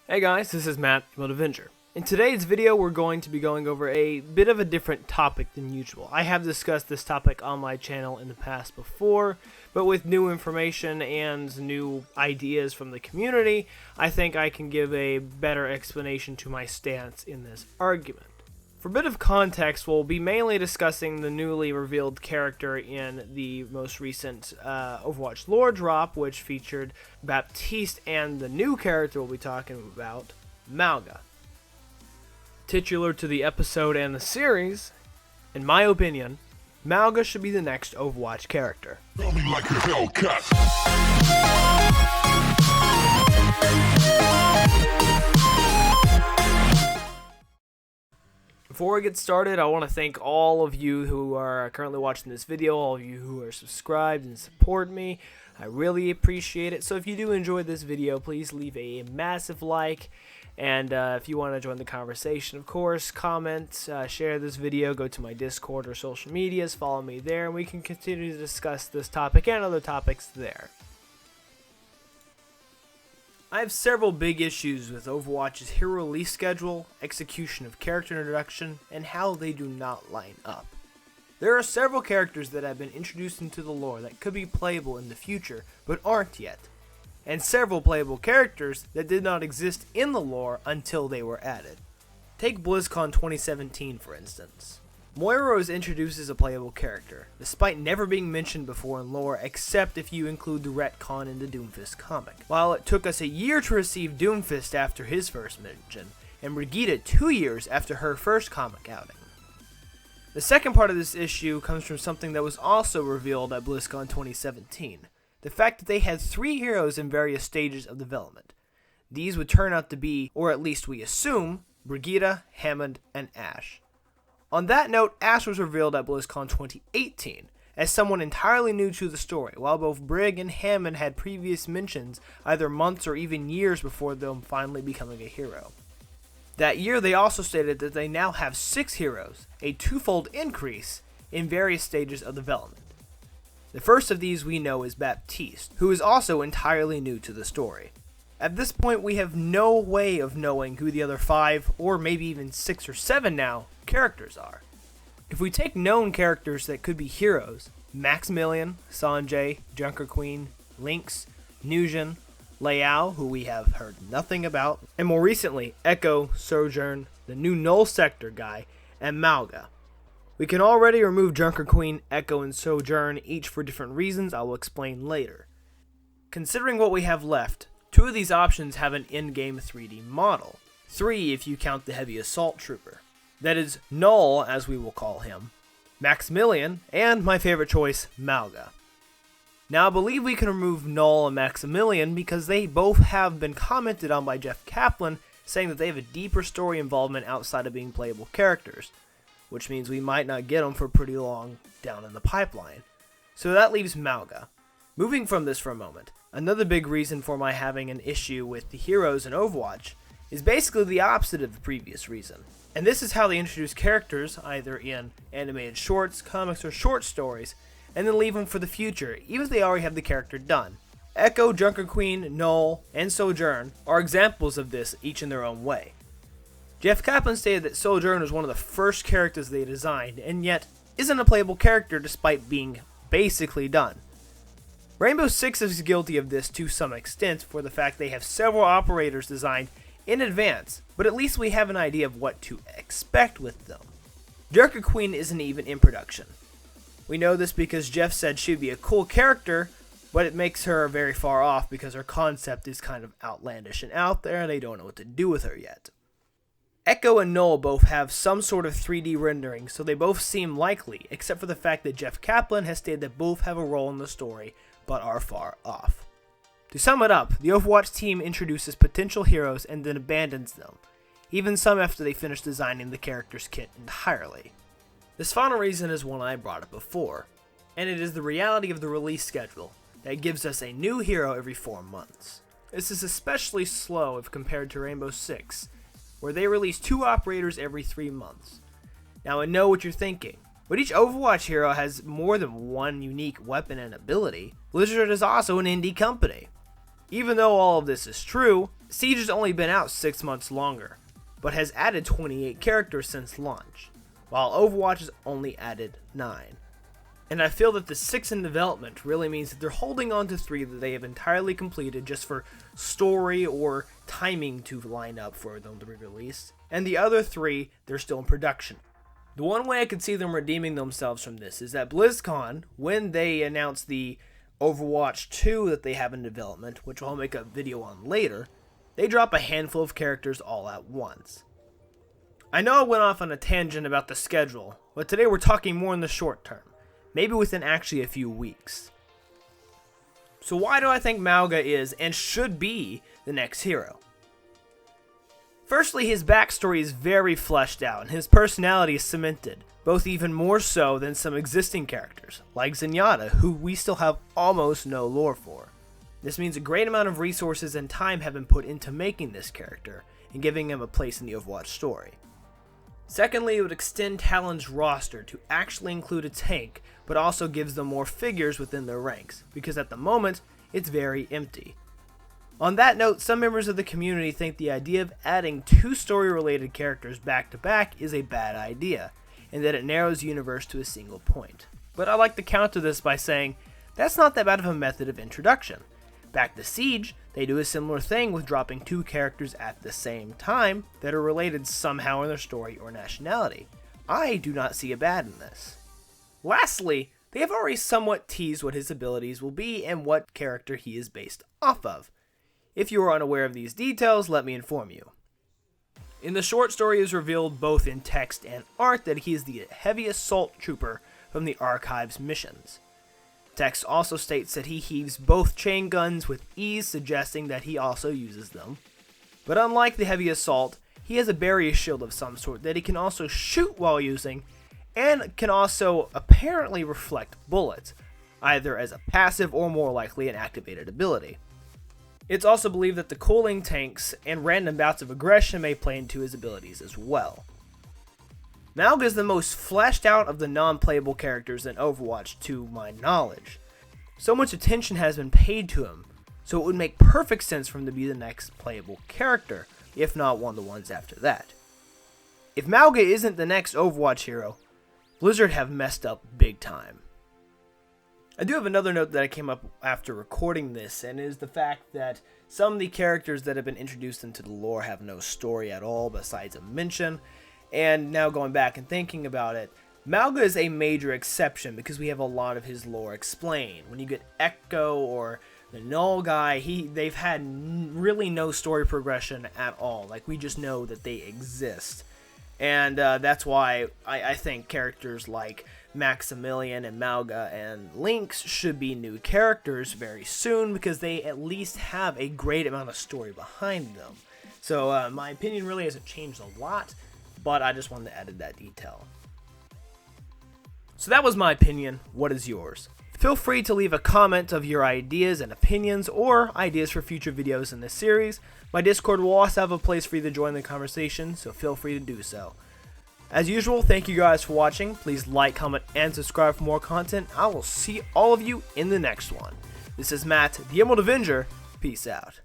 Hey guys, this is Matt, EmeraldAvenger. In today's video, we're going to be going over a bit of a different topic than usual. I have discussed this topic on my channel in the past before, but with new information and new ideas from the community, I think I can give a better explanation to my stance in this argument. For a bit of context, we'll be mainly discussing the newly revealed character in the most recent Overwatch lore drop, which featured Baptiste, and the new character we'll be talking about, Mauga. Titular to the episode and the series, in my opinion, Mauga should be the next Overwatch character. Tell me like a Hellcat. Before we get started, I want to thank all of you who are currently watching this video, all of you who are subscribed and support me. I really appreciate it. So if you do enjoy this video, please leave a massive like. And if you want to join the conversation, of course, comment, share this video, go to my Discord or social medias, follow me there, and we can continue to discuss this topic and other topics there. I have several big issues with Overwatch's hero release schedule, execution of character introduction, and how they do not line up. There are several characters that have been introduced into the lore that could be playable in the future, but aren't yet, and several playable characters that did not exist in the lore until they were added. Take BlizzCon 2017 for instance. Moira is introduced as a playable character, despite never being mentioned before in lore except if you include the retcon in the Doomfist comic. While it took us a year to receive Doomfist after his first mention, and Brigitte 2 years after her first comic outing. The second part of this issue comes from something that was also revealed at BlizzCon 2017. The fact that they had 3 heroes in various stages of development. These would turn out to be, or at least we assume, Brigitte, Hammond, and Ashe. On that note, Ashe was revealed at BlizzCon 2018 as someone entirely new to the story, while both Brig and Hammond had previous mentions either months or even years before them finally becoming a hero. That year they also stated that they now have 6 heroes, a twofold increase in various stages of development. The first of these we know is Baptiste, who is also entirely new to the story. At this point we have no way of knowing who the other 5, or maybe even 6 or 7 now, characters are. If we take known characters that could be heroes, Maximilian, Sanjay, Junker Queen, Lynx, Nugent, Liao, who we have heard nothing about, and more recently, Echo, Sojourn, the new Null Sector guy, and Mauga. We can already remove Junker Queen, Echo, and Sojourn, each for different reasons I will explain later. Considering what we have left, 2 of these options have an in-game 3D model. 3 if you count the Heavy Assault Trooper. That is Null, as we will call him, Maximilian, and my favorite choice, Mauga. Now I believe we can remove Null and Maximilian because they both have been commented on by Jeff Kaplan, saying that they have a deeper story involvement outside of being playable characters, which means we might not get them for pretty long down in the pipeline. So that leaves Mauga. Moving from this for a moment, another big reason for my having an issue with the heroes in Overwatch is basically the opposite of the previous reason. And this is how they introduce characters, either in animated shorts, comics, or short stories, and then leave them for the future, even if they already have the character done. Echo, Junker Queen, Null, and Sojourn are examples of this, each in their own way. Jeff Kaplan stated that Sojourn was one of the first characters they designed, and yet isn't a playable character despite being basically done. Rainbow Six is guilty of this to some extent for the fact they have several operators designed in advance, but at least we have an idea of what to expect with them. Junker Queen isn't even in production. We know this because Jeff said she'd be a cool character, but it makes her very far off because her concept is kind of outlandish and out there and they don't know what to do with her yet. Echo and Null both have some sort of 3D rendering, so they both seem likely, except for the fact that Jeff Kaplan has stated that both have a role in the story, but are far off. To sum it up, the Overwatch team introduces potential heroes and then abandons them, even some after they finish designing the character's kit entirely. This final reason is one I brought up before, and it is the reality of the release schedule that gives us a new hero every 4 months. This is especially slow if compared to Rainbow Six, where they release 2 operators every 3 months. Now I know what you're thinking, but each Overwatch hero has more than one unique weapon and ability. Blizzard is also an indie company. Even though all of this is true, Siege has only been out 6 months longer, but has added 28 characters since launch, while Overwatch has only added 9. And I feel that the 6 in development really means that they're holding on to 3 that they have entirely completed just for story or timing to line up for them to be released, and the other 3, they're still in production. The one way I could see them redeeming themselves from this is at BlizzCon, when they announce the Overwatch 2 that they have in development, which I'll make a video on later, they drop a handful of characters all at once. I know I went off on a tangent about the schedule, but today we're talking more in the short term, maybe within actually a few weeks. So why do I think Mauga is and should be the next hero? Firstly, his backstory is very fleshed out and his personality is cemented, both even more so than some existing characters, like Zenyatta, who we still have almost no lore for. This means a great amount of resources and time have been put into making this character, and giving him a place in the Overwatch story. Secondly, it would extend Talon's roster to actually include a tank, but also gives them more figures within their ranks, because at the moment, it's very empty. On that note, some members of the community think the idea of adding 2 story-related characters back to back is a bad idea, and that it narrows the universe to a single point. But I like to counter this by saying, that's not that bad of a method of introduction. Back to Siege, they do a similar thing with dropping 2 characters at the same time that are related somehow in their story or nationality. I do not see a bad in this. Lastly, they have already somewhat teased what his abilities will be and what character he is based off of. If you are unaware of these details, let me inform you. In the short story, it is revealed both in text and art that he is the heavy assault trooper from the Archives missions. Text also states that he heaves both chain guns with ease, suggesting that he also uses them. But unlike the heavy assault, he has a barrier shield of some sort that he can also shoot while using, and can also apparently reflect bullets, either as a passive or more likely an activated ability. It's also believed that the cooling tanks and random bouts of aggression may play into his abilities as well. Mauga is the most fleshed out of the non-playable characters in Overwatch to my knowledge. So much attention has been paid to him, so it would make perfect sense for him to be the next playable character, if not one of the ones after that. If Mauga isn't the next Overwatch hero, Blizzard have messed up big time. I do have another note that came up after recording this, and it is the fact that some of the characters that have been introduced into the lore have no story at all besides a mention. And now going back and thinking about it, Mauga is a major exception because we have a lot of his lore explained. When you get Echo or the Null guy, they've had really no story progression at all. Like, we just know that they exist. And that's why I think characters like Maximilian and Mauga and Lynx should be new characters very soon, because they at least have a great amount of story behind them. So my opinion really hasn't changed a lot, but I just wanted to add that detail. So that was my opinion. What is yours? Feel free to leave a comment of your ideas and opinions, or ideas for future videos in this series. My Discord will also have a place for you to join the conversation, so feel free to do so. As usual, thank you guys for watching. Please like, comment, and subscribe for more content. I will see all of you in the next one. This is Matt, the Emerald Avenger. Peace out.